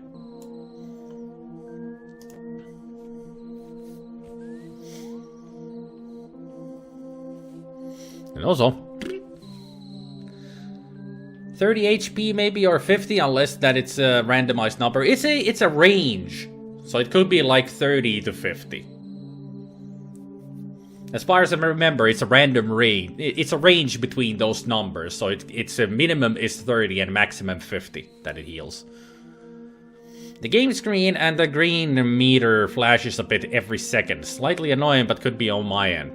And also 30 HP maybe, or 50, unless that it's a randomized number. It's a range, so it could be like 30 to 50. As far as I remember, it's a random range. It's a range between those numbers, so it's a minimum is 30 and maximum 50 that it heals. The game screen and the green meter flashes a bit every second. Slightly annoying, but could be on my end.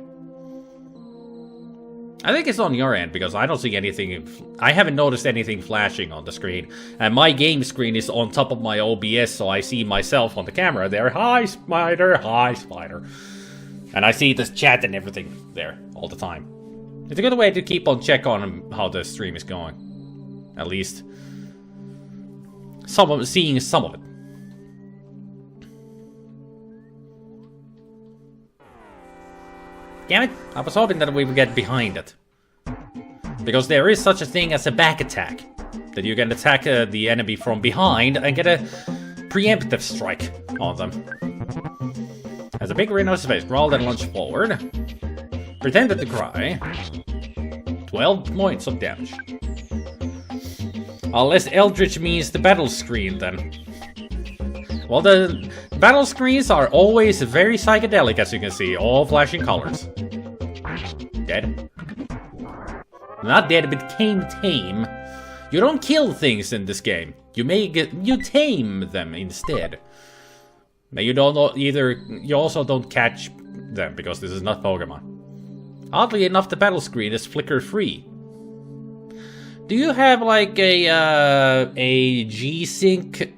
I think it's on your end, because I don't see anything. I haven't noticed anything flashing on the screen. And my game screen is on top of my OBS, so I see myself on the camera there. Hi, Spider. Hi, Spider. And I see this chat and everything there all the time. It's a good way to keep on check on how the stream is going. At least seeing some of it. Damn it, I was hoping that we would get behind it. Because there is such a thing as a back attack. That you can attack the enemy from behind and get a preemptive strike on them. Has a big rhino's face, roll and lunge forward. Pretended to cry. 12 points of damage. Unless Eldritch means the battle screen then. Well, the battle screens are always very psychedelic, as you can see, all flashing colors. Dead. Not dead, but tame. You don't kill things in this game. You tame them instead. You don't either. You also don't catch them because this is not Pokemon. Oddly enough, the battle screen is flicker free. Do you have like a G-Sync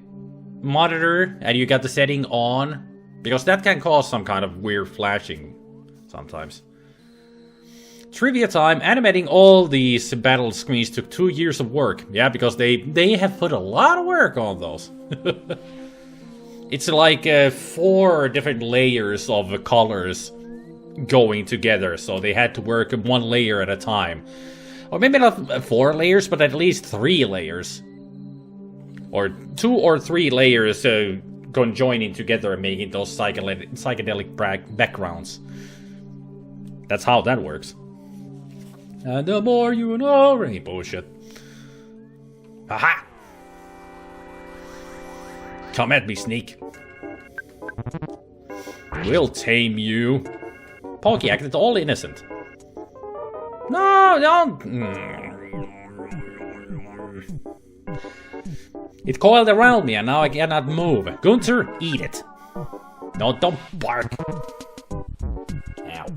monitor and you got the setting on? Because that can cause some kind of weird flashing sometimes. Trivia time. Animating all these battle screens took 2 years of work. Yeah, because they have put a lot of work on those. It's like 4 different layers of colors going together, so they had to work 1 layer at a time. Or maybe not 4 layers, but at least 3 layers. Or 2 or 3 layers conjoining together and making those psychedelic backgrounds. That's how that works. And the more you know... Any bullshit. Haha! Come at me, Sneak. We'll tame you. Pokey acted all innocent. No, don't. It coiled around me and now I cannot move. Gunther, eat it. No, don't bark. Ow.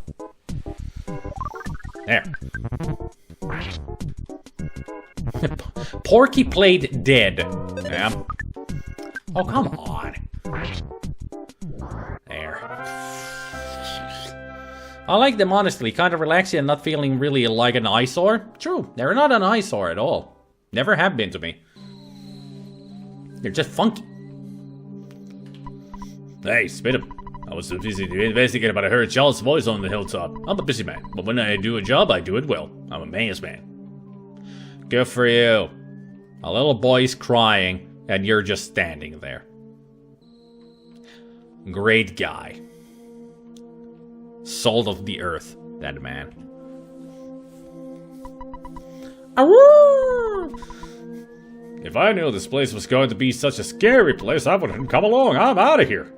There. Porky played dead. Yeah. Oh, come on. There. I like them honestly, kind of relaxing and not feeling really like an eyesore. True, they're not an eyesore at all. Never have been to me. They're just funky. Hey, spit him. I was so busy to investigate, but I heard Charles' voice on the hilltop. I'm a busy man, but when I do a job, I do it well. I'm a man's man. Good for you. A little boy's crying, and you're just standing there. Great guy. Salt of the earth, that man. Aroo! If I knew this place was going to be such a scary place, I wouldn't come along. I'm out of here.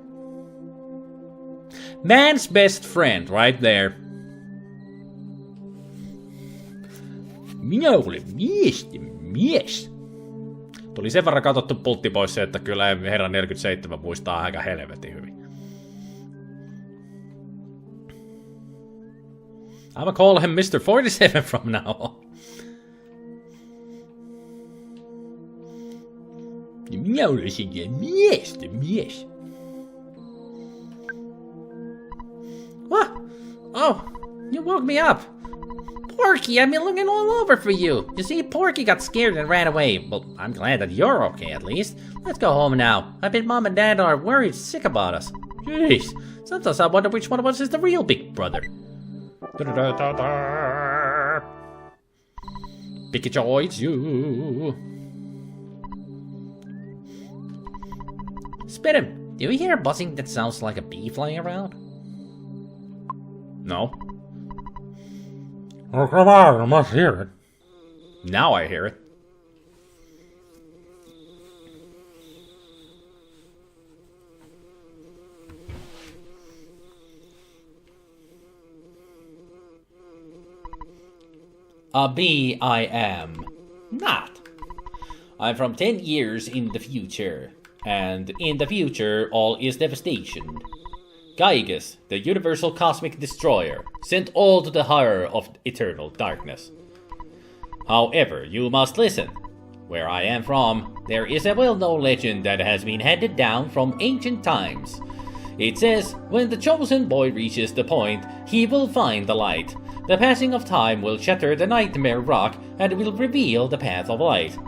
Man's best friend, right there. Minä olen mies. Tuli sen verran katsottu pultti pois se, että kyllä herran 47 muistaa aika helvetin hyvin. I'm gonna call him Mr. 47 from now on. Yes. What? Oh, you woke me up. Porky, I've been looking all over for you. You see, Porky got scared and ran away. Well, I'm glad that you're okay at least. Let's go home now. I bet Mom and Dad are worried sick about us. Jeez, sometimes I wonder which one of us is the real big brother. Pikachu, it's you. Spit do you hear a buzzing that sounds like a bee flying around? No. Oh, come on, I must hear it. Now I hear it. A bee I am not. I'm from 10 years in the future, and in the future all is devastation. Gygus, the universal cosmic destroyer, sent all to the horror of eternal darkness. However, you must listen. Where I am from, there is a well-known legend that has been handed down from ancient times. It says, when the chosen boy reaches the point, he will find the light. The passing of time will shatter the nightmare rock and will reveal the path of light.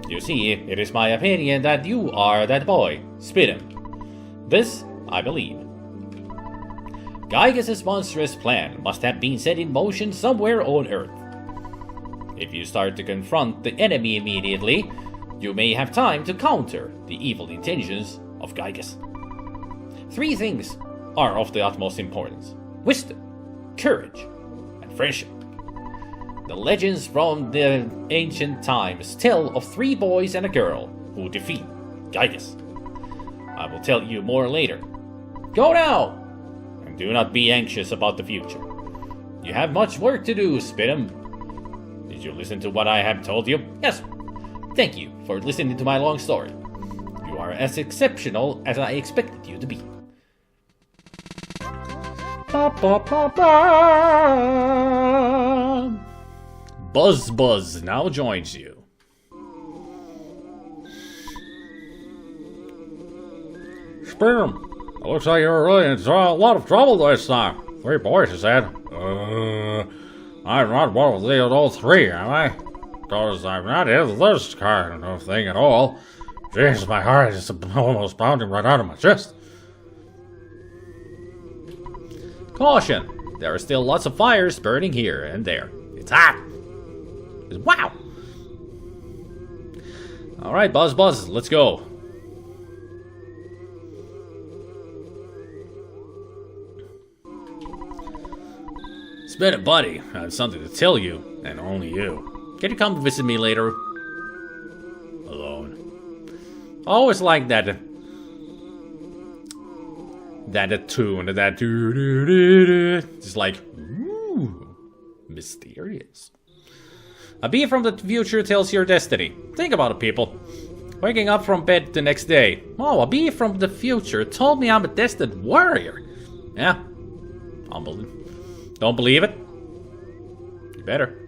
You see, it is my opinion that you are that boy. Spit him. This, I believe. Gygus' monstrous plan must have been set in motion somewhere on Earth. If you start to confront the enemy immediately, you may have time to counter the evil intentions of Gygus. 3 things are of the utmost importance: wisdom, courage, and friendship. The legends from the ancient times tell of 3 boys and a girl who defeat Gygus. I will tell you more later. Go now! And do not be anxious about the future. You have much work to do, Spit'em. Did you listen to what I have told you? Yes. Thank you for listening to my long story. You are as exceptional as I expected you to be. Buzz now joins you. Spearman, it looks like you're really in a lot of trouble this time. 3 boys, you said. I'm not one of those 3, am I? Because I'm not in this kind of thing at all. Jeez, my heart is almost pounding right out of my chest. Caution! There are still lots of fires burning here and there. It's hot! Wow! Alright, Buzz, let's go. Spit it, buddy. I have something to tell you, and only you. Can you come visit me later? Alone. I always like that tune, that doo-doo-doo-doo. It's like, ooh, mysterious. A bee from the future tells your destiny. Think about it, people. Waking up from bed the next day. Oh, a bee from the future told me I'm a destined warrior. Yeah. Don't believe it? You better.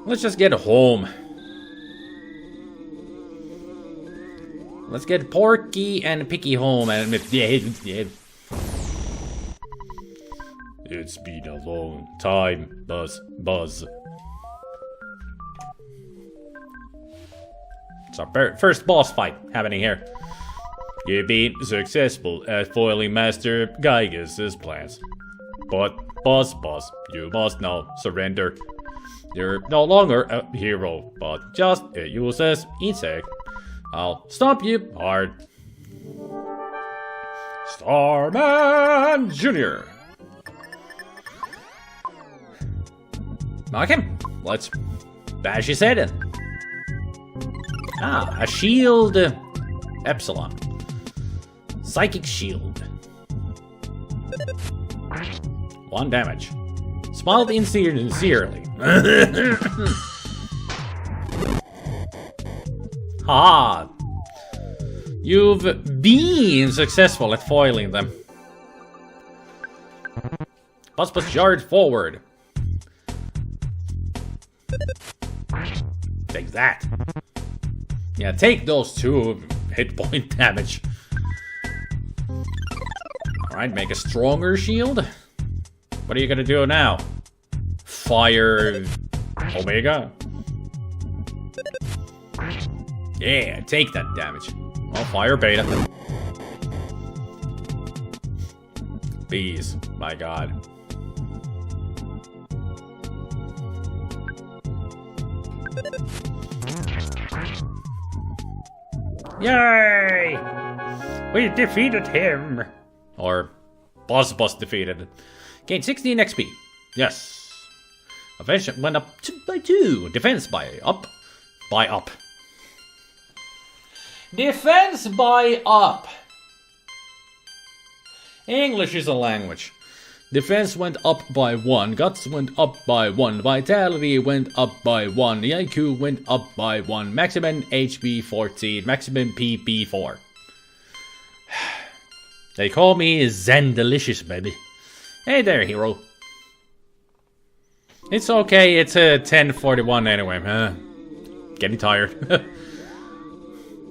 Let's just get home. Let's get Porky and Picky home and It's been a long time, Buzz. It's our first boss fight happening here. You've been successful at foiling Master Gygus' plans. But, Buzz, you must now surrender. You're no longer a hero, but just a useless insect. I'll stomp you hard. Starman Jr. Okay, let's bash his head in. Ah, a shield Epsilon. Psychic shield. 1 damage. Smiled sincerely. Ha! You've been successful at foiling them. Bus charge forward. Take that. Yeah, take those 2 hit point damage. Alright, make a stronger shield. What are you gonna do now? Fire Omega? Yeah, take that damage. Well, fire Beta. Bees, my god. Yay! We defeated him! Or, Boss defeated. Gained 16 XP. Yes. Offense went up by 2. Defense by up. Defense by up. English is a language. Defense went up by 1. Guts went up by 1. Vitality went up by 1. The IQ went up by 1. Maximum HP 14. Maximum PP 4. They call me Zen Delicious, baby. Hey there, hero. It's okay, it's a 10:41 anyway. Getting tired.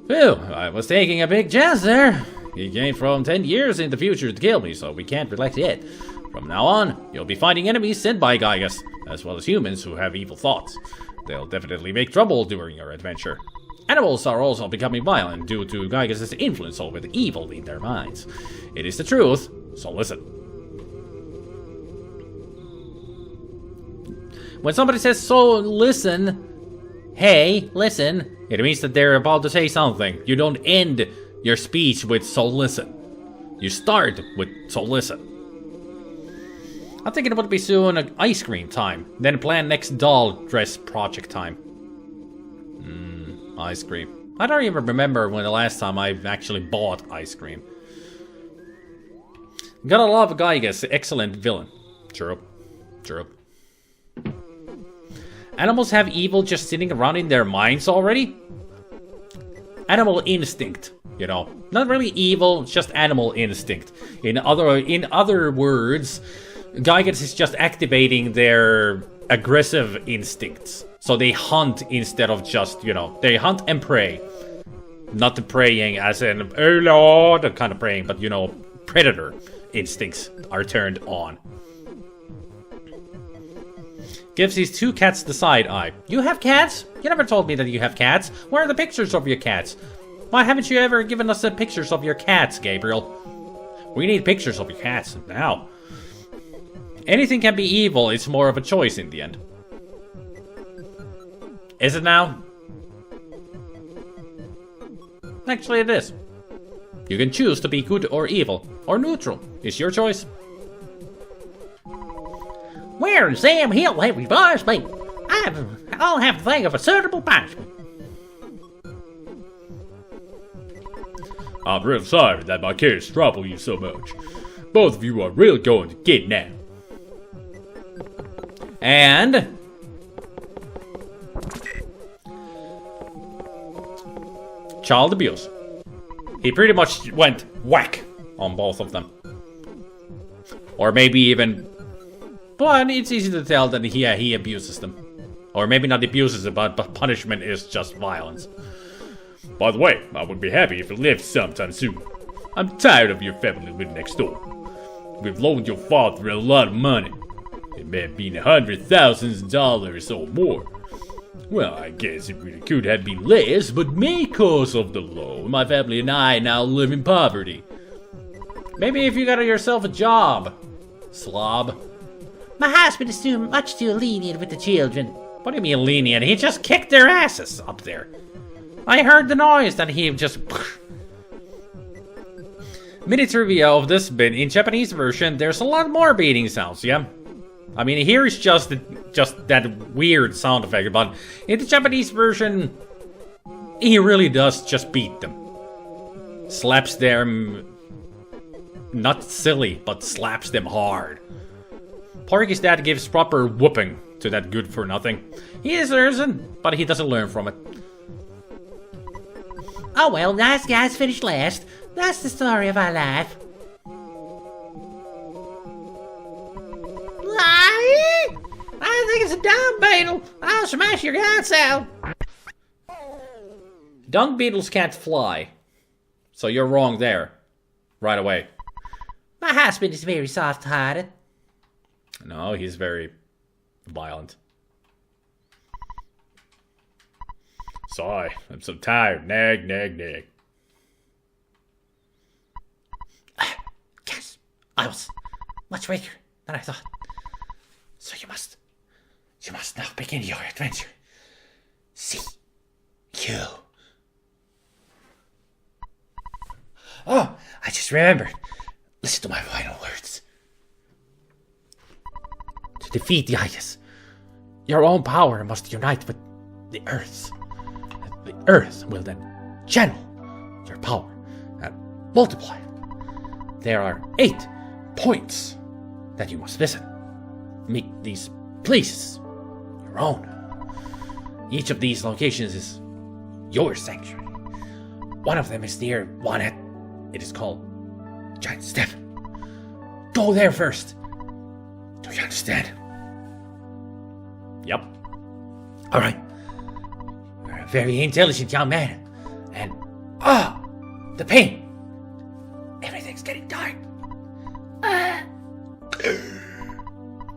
Phew, I was taking a big chance there. He came from 10 years in the future to kill me, so we can't relax yet. From now on, you'll be fighting enemies sent by Gygas, as well as humans who have evil thoughts. They'll definitely make trouble during your adventure. Animals are also becoming violent due to Gygas' influence over the evil in their minds. It is the truth, so listen. When somebody says, so listen, hey, listen, it means that they're about to say something. You don't end your speech with, so listen. You start with, so listen. I'm thinking it would be soon ice cream time, then plan next doll dress project time. Ice cream. I don't even remember when the last time I actually bought ice cream. Gotta love Gygas, excellent villain. True. Animals have evil just sitting around in their minds already? Animal instinct, you know. Not really evil, just animal instinct. In other words, Gygas is just activating their aggressive instincts. So they hunt instead of just, you know, they hunt and prey. Not the preying as in, oh lord, kind of preying, but, you know, predator instincts are turned on. Gives these 2 cats the side eye. You have cats? You never told me that you have cats. Where are the pictures of your cats? Why haven't you ever given us the pictures of your cats, Gabriel? We need pictures of your cats now. Anything can be evil, it's more of a choice in the end. Is it now? Actually, it is. You can choose to be good or evil, or neutral. It's your choice. Where in Sam Hill have we boys been? I'll have to think of a suitable punishment. I'm real sorry that my kids trouble you so much. Both of you are really going to get now. And child abuse. He pretty much went whack on both of them. Or maybe even, but it's easy to tell that he abuses them. Or maybe not abuses them, but punishment is just violence. By the way, I would be happy if you left sometime soon. I'm tired of your family living next door. We've loaned your father a lot of money. It may have been $100,000 or more. Well, I guess it really could have been less, but because of the loan, my family and I now live in poverty. Maybe if you got yourself a job, slob. My husband is much too lenient with the children. What do you mean lenient? He just kicked their asses up there. I heard the noise that he just... Mini trivia of this bit, in Japanese version, there's a lot more beating sounds, yeah? I mean, here is just that weird sound effect, but in the Japanese version, he really does just beat them. Slaps them... Not silly, but slaps them hard. Porky's dad gives proper whooping to that good-for-nothing. He deserves it, but he doesn't learn from it. Oh well, nice guys finished last. That's the story of our life. Sit down, Beetle. I'll smash your guts out. Dung beetles can't fly. So you're wrong there. Right away. My husband is very soft-hearted. No, he's very violent. Sigh, I'm so tired. Nag, nag, nag. Yes, I was much weaker than I thought. So you must now begin your adventure. See you. Oh, I just remembered. Listen to my final words. To defeat the Itis, your own power must unite with the Earth's. The Earth will then channel your power and multiply. There are 8 points that you must visit. Make these places your own. Each of these locations is your sanctuary. One of them is near Wanet. It is called Giant Step. Go there first. Do you understand? Yep. All right. You're a very intelligent young man. And, the pain. Everything's getting dark.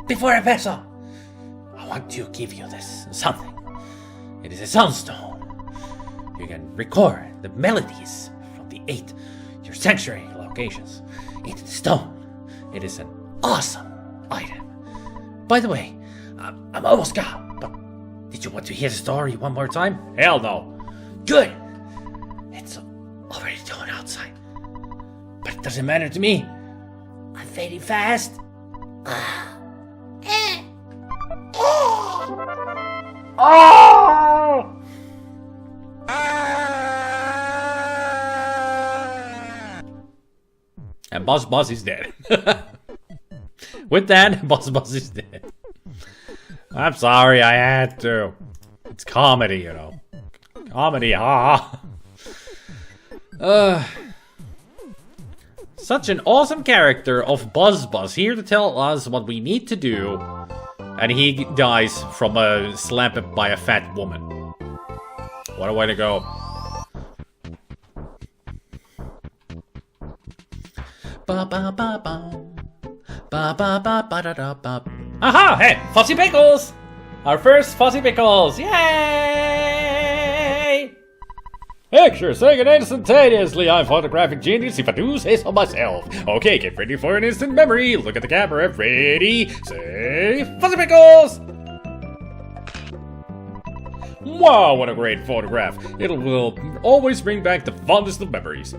Before I pass on, I want to give you this something. It is a sunstone. You can record the melodies from the 8 your sanctuary locations into the stone. It is an awesome item. By the way, I'm almost gone, but did you want to hear the story one more time? Hell no. Good. It's already dark outside, but it doesn't matter to me. I'm fading fast. And Buzz is dead. With that, Buzz is dead. I'm sorry, I had to. It's comedy, you know. Comedy, ha. Such an awesome character of Buzz here to tell us what we need to do. And he dies from a slap by a fat woman. What a way to go. Ba ba ba ba. Ba ba ba ba da da ba. Aha! Hey, Fuzzy Pickles! Our first Fuzzy Pickles! Yay! Picture taken instantaneously. I'm photographic genius if I do say so myself. Okay, get ready for an instant memory. Look at the camera. Ready? Say Fuzzy Pickles! Wow, what a great photograph. It will always bring back the fondest of memories.